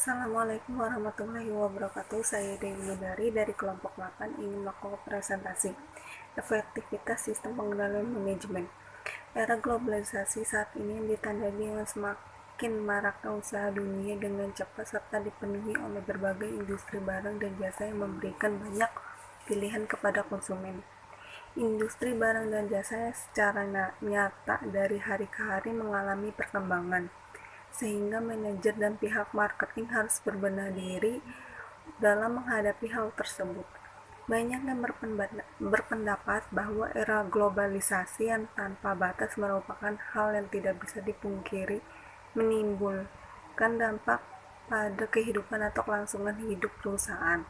Assalamualaikum warahmatullahi wabarakatuh. Saya Dewi Nudari dari kelompok 8 ingin melakukan presentasi efektivitas sistem pengendalian manajemen. Era globalisasi saat ini ditandai dengan semakin maraknya usaha dunia dengan cepat serta dipenuhi oleh berbagai industri barang dan jasa yang memberikan banyak pilihan kepada konsumen. Industri barang dan jasa secara nyata dari hari ke hari mengalami perkembangan, sehingga manajer dan pihak marketing harus berbenah diri dalam menghadapi hal tersebut. Banyak yang berpendapat bahwa era globalisasi yang tanpa batas merupakan hal yang tidak bisa dipungkiri menimbulkan dampak pada kehidupan atau kelangsungan hidup perusahaan.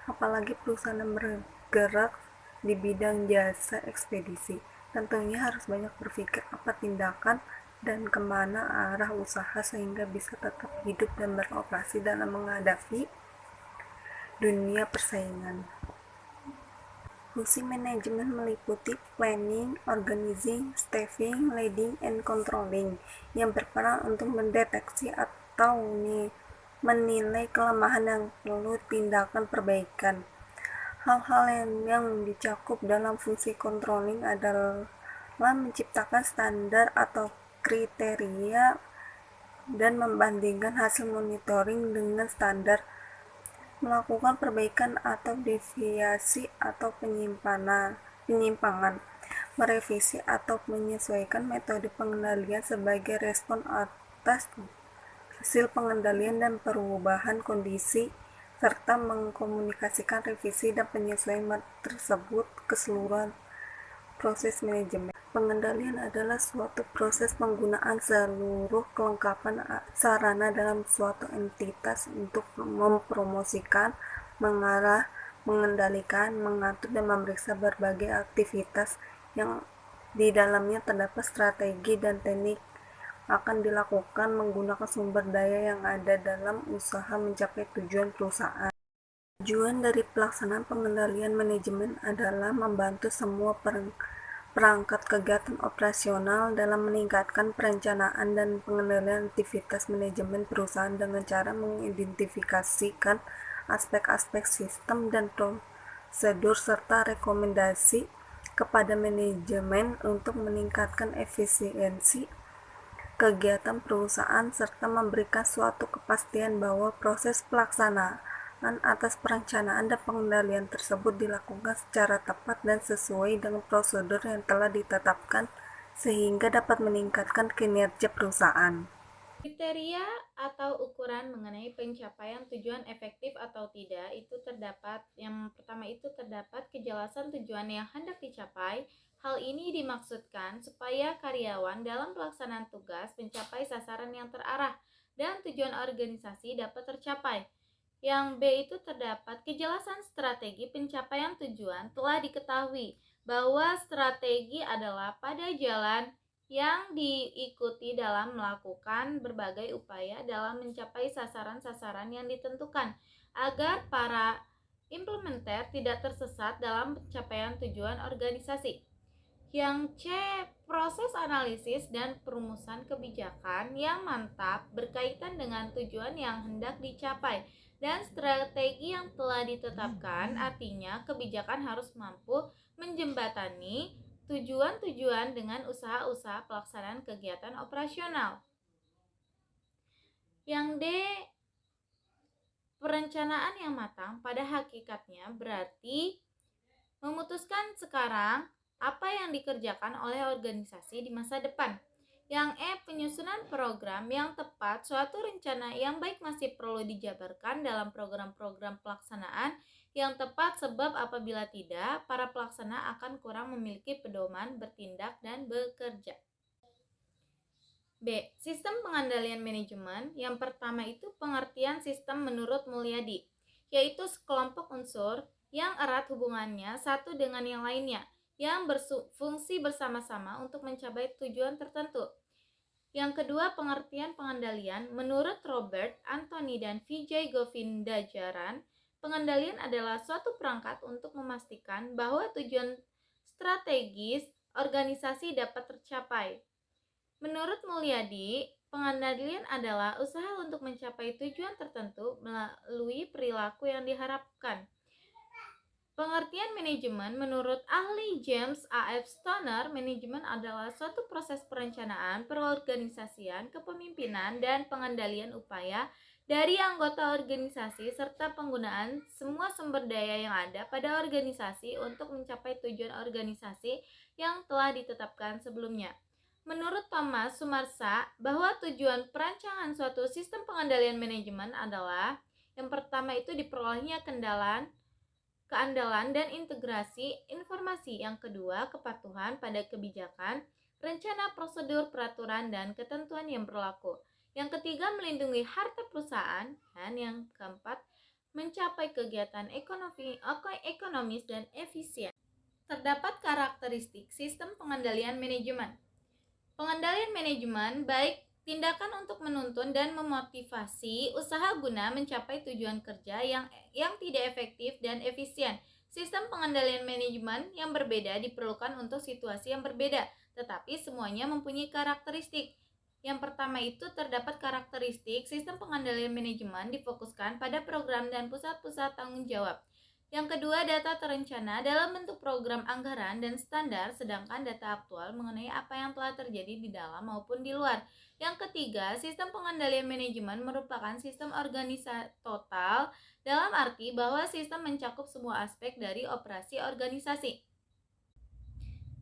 Apalagi perusahaan yang bergerak di bidang jasa ekspedisi, tentunya harus banyak berpikir apa tindakan dan kemana arah usaha sehingga bisa tetap hidup dan beroperasi dalam menghadapi dunia persaingan. Fungsi manajemen meliputi planning, organizing, staffing, leading, and controlling yang berperan untuk mendeteksi atau menilai kelemahan yang perlu tindakan perbaikan. Hal-hal yang dicakup dalam fungsi controlling adalah menciptakan standar atau kriteria dan membandingkan hasil monitoring dengan standar, melakukan perbaikan atau deviasi atau penyimpangan, merevisi atau menyesuaikan metode pengendalian sebagai respon atas hasil pengendalian dan perubahan kondisi, serta mengkomunikasikan revisi dan penyesuaian tersebut ke seluruh proses manajemen. Pengendalian adalah suatu proses penggunaan seluruh kelengkapan sarana dalam suatu entitas untuk mempromosikan, mengarah, mengendalikan, mengatur, dan memeriksa berbagai aktivitas yang di dalamnya terdapat strategi dan teknik akan dilakukan menggunakan sumber daya yang ada dalam usaha mencapai tujuan perusahaan. Tujuan dari pelaksanaan pengendalian manajemen adalah membantu semua perangkat kegiatan operasional dalam meningkatkan perencanaan dan pengendalian aktivitas manajemen perusahaan dengan cara mengidentifikasikan aspek-aspek sistem dan prosedur serta rekomendasi kepada manajemen untuk meningkatkan efisiensi kegiatan perusahaan serta memberikan suatu kepastian bahwa proses pelaksanaan atas perencanaan dan pengendalian tersebut dilakukan secara tepat dan sesuai dengan prosedur yang telah ditetapkan sehingga dapat meningkatkan kinerja perusahaan. Kriteria atau ukuran mengenai pencapaian tujuan efektif atau tidak itu terdapat. Yang pertama itu terdapat kejelasan tujuan yang hendak dicapai. Hal ini dimaksudkan supaya karyawan dalam pelaksanaan tugas mencapai sasaran yang terarah dan tujuan organisasi dapat tercapai. Yang B itu terdapat kejelasan strategi pencapaian tujuan. Telah diketahui bahwa strategi adalah pada jalan yang diikuti dalam melakukan berbagai upaya dalam mencapai sasaran-sasaran yang ditentukan agar para implementer tidak tersesat dalam pencapaian tujuan organisasi. Yang C, proses analisis dan perumusan kebijakan yang mantap berkaitan dengan tujuan yang hendak dicapai dan strategi yang telah ditetapkan, artinya kebijakan harus mampu menjembatani tujuan-tujuan dengan usaha-usaha pelaksanaan kegiatan operasional. Yang D, perencanaan yang matang pada hakikatnya berarti memutuskan sekarang apa yang dikerjakan oleh organisasi di masa depan. Yang E, penyusunan program yang tepat. Suatu rencana yang baik masih perlu dijabarkan dalam program-program pelaksanaan yang tepat, sebab apabila tidak, para pelaksana akan kurang memiliki pedoman bertindak dan bekerja. B, sistem pengendalian manajemen. Yang pertama itu pengertian sistem menurut Mulyadi, yaitu sekelompok unsur yang erat hubungannya satu dengan yang lainnya, yang berfungsi bersama-sama untuk mencapai tujuan tertentu. Yang kedua, pengertian pengendalian. Menurut Robert Anthony dan Vijay Govindajaran, pengendalian adalah suatu perangkat untuk memastikan bahwa tujuan strategis organisasi dapat tercapai. Menurut Mulyadi, Pengendalian adalah usaha untuk mencapai tujuan tertentu melalui perilaku yang diharapkan. Pengertian manajemen menurut ahli James A.F. Stoner, manajemen adalah suatu proses perencanaan, perorganisasian, kepemimpinan, dan pengendalian upaya dari anggota organisasi serta penggunaan semua sumber daya yang ada pada organisasi untuk mencapai tujuan organisasi yang telah ditetapkan sebelumnya. Menurut Thomas Sumarsa, bahwa tujuan perancangan suatu sistem pengendalian manajemen adalah yang pertama itu diperolehnya keandalan dan integrasi informasi. Yang kedua, kepatuhan pada kebijakan, rencana, prosedur, peraturan, dan ketentuan yang berlaku. Yang ketiga, melindungi harta perusahaan. Dan yang keempat, mencapai kegiatan ekonomis dan efisien. Terdapat karakteristik sistem pengendalian manajemen. Pengendalian manajemen baik tindakan untuk menuntun dan memotivasi usaha guna mencapai tujuan kerja yang tidak efektif dan efisien. Sistem pengendalian manajemen yang berbeda diperlukan untuk situasi yang berbeda, tetapi semuanya mempunyai karakteristik. Yang pertama itu terdapat karakteristik sistem pengendalian manajemen difokuskan pada program dan pusat-pusat tanggung jawab. Yang kedua, data terencana dalam bentuk program anggaran dan standar, sedangkan data aktual mengenai apa yang telah terjadi di dalam maupun di luar. Yang ketiga, sistem pengendalian manajemen merupakan sistem organisasi total dalam arti bahwa sistem mencakup semua aspek dari operasi organisasi.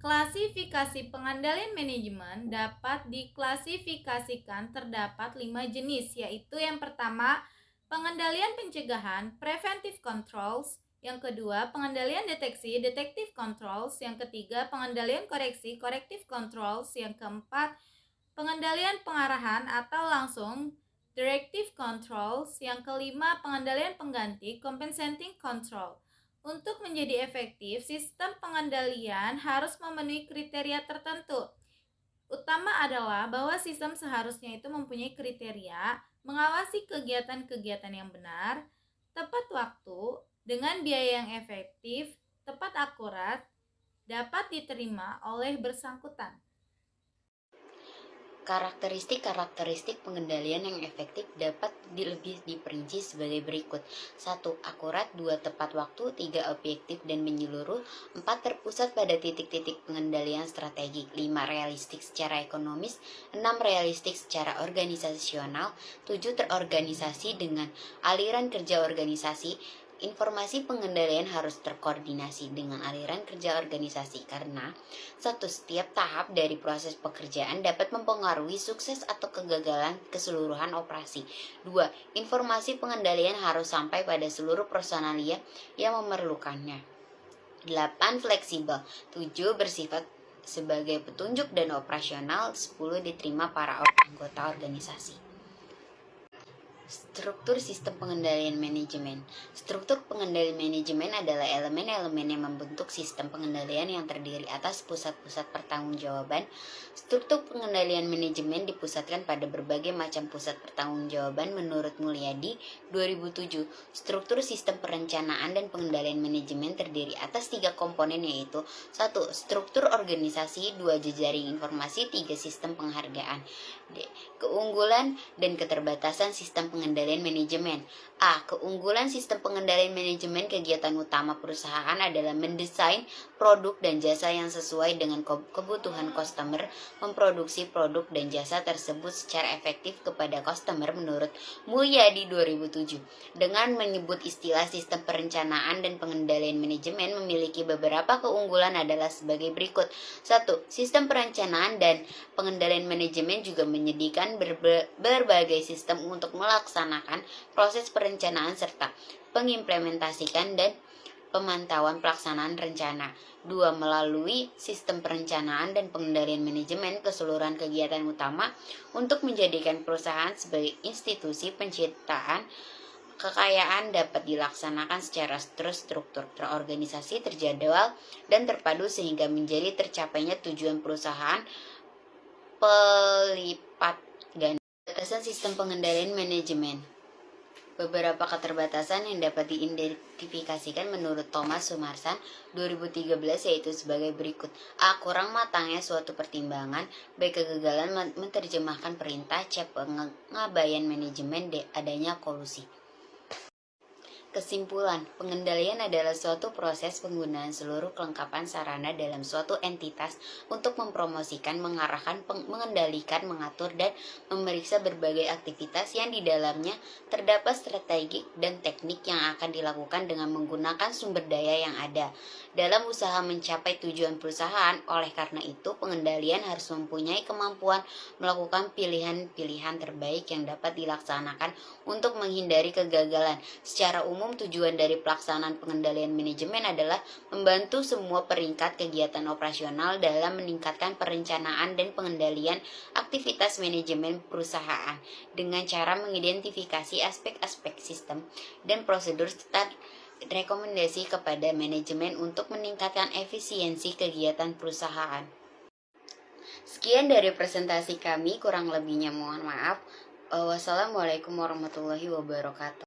Klasifikasi pengendalian manajemen dapat diklasifikasikan terdapat 5 jenis, yaitu yang pertama, pengendalian pencegahan, preventive controls. Yang kedua, pengendalian deteksi, detective controls. Yang ketiga, pengendalian koreksi, corrective controls. Yang keempat, pengendalian pengarahan atau langsung, directive controls. Yang kelima, pengendalian pengganti, compensating control. Untuk menjadi efektif, sistem pengendalian harus memenuhi kriteria tertentu. Utama adalah bahwa sistem seharusnya itu mempunyai kriteria mengawasi kegiatan-kegiatan yang benar, tepat waktu, dengan biaya yang efektif, tepat akurat, dapat diterima oleh bersangkutan. Karakteristik pengendalian yang efektif dapat lebih diperinci sebagai berikut. 1. Akurat. 2. Tepat waktu. 3. Objektif dan menyeluruh. 4. Terpusat pada titik-titik pengendalian strategik. 5. Realistik secara ekonomis. 6. Realistik secara organisasional. 7. Terorganisasi dengan aliran kerja organisasi. Informasi pengendalian harus terkoordinasi dengan aliran kerja organisasi karena setiap tahap dari proses pekerjaan dapat mempengaruhi sukses atau kegagalan keseluruhan operasi. 2. Informasi pengendalian harus sampai pada seluruh personalia yang memerlukannya. 8. Fleksibel. 7. Bersifat sebagai petunjuk dan operasional. 10. Diterima para anggota organisasi. Struktur sistem pengendalian manajemen. Struktur pengendalian manajemen adalah elemen-elemen yang membentuk sistem pengendalian yang terdiri atas pusat-pusat pertanggungjawaban. Struktur pengendalian manajemen dipusatkan pada berbagai macam pusat pertanggungjawaban menurut Mulyadi 2007. Struktur sistem perencanaan dan pengendalian manajemen terdiri atas 3 komponen yaitu 1. Struktur organisasi, 2. Jejaring informasi, 3. Sistem penghargaan. Keunggulan dan keterbatasan sistem pengendalian manajemen. A. Keunggulan sistem pengendalian manajemen. Kegiatan utama perusahaan adalah mendesain produk dan jasa yang sesuai dengan kebutuhan customer, memproduksi produk dan jasa tersebut secara efektif kepada customer menurut Mulyadi 2007. Dengan menyebut istilah sistem perencanaan dan pengendalian manajemen memiliki beberapa keunggulan adalah sebagai berikut. 1. Sistem perencanaan dan pengendalian manajemen juga menyediakan berbagai sistem untuk melaksanakan proses perencanaan serta pengimplementasikan dan pemantauan pelaksanaan rencana. 2. Melalui sistem perencanaan dan pengendalian manajemen keseluruhan kegiatan utama untuk menjadikan perusahaan sebagai institusi penciptaan kekayaan dapat dilaksanakan secara terstruktur, terorganisasi, terjadwal, dan terpadu sehingga menjadi tercapainya tujuan perusahaan. Pelipat ganda. Batasan sistem pengendalian manajemen. Beberapa keterbatasan yang dapat diidentifikasikan menurut Thomas Sumarsan 2013 yaitu sebagai berikut. A. Kurang matangnya suatu pertimbangan. B. Kegagalan menerjemahkan perintah. C. Pengabaian manajemen. D. Adanya kolusi. Kesimpulan, pengendalian adalah suatu proses penggunaan seluruh kelengkapan sarana dalam suatu entitas untuk mempromosikan, mengarahkan, mengendalikan, mengatur, dan memeriksa berbagai aktivitas yang di dalamnya terdapat strategi dan teknik yang akan dilakukan dengan menggunakan sumber daya yang ada dalam usaha mencapai tujuan perusahaan. Oleh karena itu, pengendalian harus mempunyai kemampuan melakukan pilihan-pilihan terbaik yang dapat dilaksanakan untuk menghindari kegagalan. Secara umum, tujuan dari pelaksanaan pengendalian manajemen adalah membantu semua peringkat kegiatan operasional dalam meningkatkan perencanaan dan pengendalian aktivitas manajemen perusahaan dengan cara mengidentifikasi aspek-aspek sistem dan prosedur serta rekomendasi kepada manajemen untuk meningkatkan efisiensi kegiatan perusahaan. Sekian dari presentasi kami, kurang lebihnya mohon maaf. Wassalamualaikum warahmatullahi wabarakatuh.